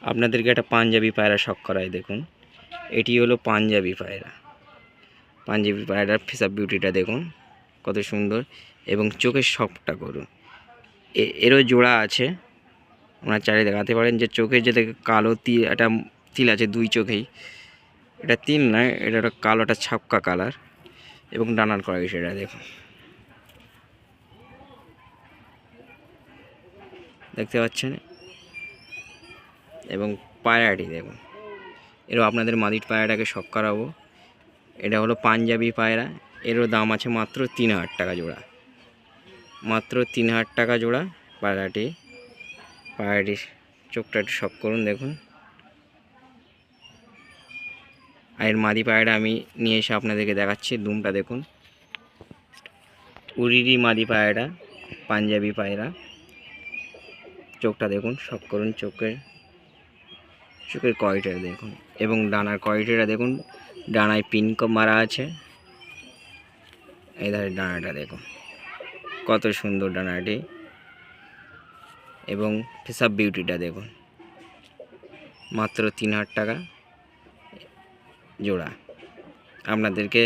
আপনাদেরকে একটা পাঞ্জাবি পায়রা শখ করায় দেখুন। এটি হলো পাঞ্জাবি পায়রা। পাঞ্জাবি পায়রার ফেস অফ বিউটিটা দেখুন কত সুন্দর, এবং চোখের শখটা করুন। এরও জোড়া আছে, আপনারা চাইলে দেখাতে পারেন যে চোখের যে কালো তিল, একটা তিল আছে দুই চোখেই। এটা তিল নয়, এটা একটা কালোটা ছাপকা কালার, এবং ডানার করা সেটা দেখুন, দেখতে পাচ্ছেন। এবং পায়রাটি দেখুন, এরও আপনাদের মাদির পায়রাটাকে শখ করাবো। এটা হলো পাঞ্জাবি পায়রা, এরও দাম আছে মাত্র 3000 টাকা জোড়া, মাত্র 3000 টাকা জোড়া পায়রাটির চোখটা একটু শখ করুন দেখুন। আর এর মাদি পায়রাটা আমি নিয়ে এসে আপনাদেরকে দেখাচ্ছি, দুমটা দেখুন। উরিরি মাদি পায়রাটা, পাঞ্জাবি পায়রা, চোখটা দেখুন, শখ করুন। চোখের কোয়ালিটিটা দেখুন, এবং ডানার কোয়ালিটিটা দেখুন। ডানায় পিন মারা আছে, এই ধারে ডানাটা দেখুন কত সুন্দর ডানাটি, এবং ফেস অফ বিউটিটা দেখুন। মাত্র 3000 টাকা জোড়া। আপনাদেরকে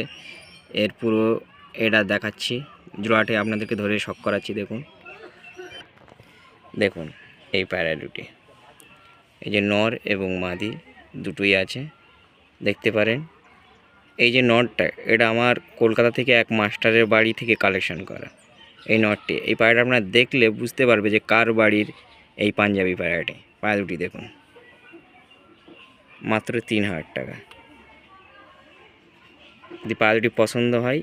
এর পুরো এটা দেখাচ্ছি, জোড়াটি আপনাদেরকে ধরে শখ করাচ্ছি দেখুন। দেখুন এই পায়রা দুটি, এই যে নর এবং মাদি দুটোই আছে, দেখতে পারেন। এই যে নটটা, এটা আমার কলকাতা থেকে এক মাস্টারের বাড়ি থেকে কালেকশন করা এই নটটি। এই পায়রাটা আপনারা দেখলে বুঝতে পারবে যে কার বাড়ির এই পাঞ্জাবি পায়রাটি। পায়রা দুটি দেখুন, মাত্র 3000 টাকা। যদি পায়রা দুটি পছন্দ হয়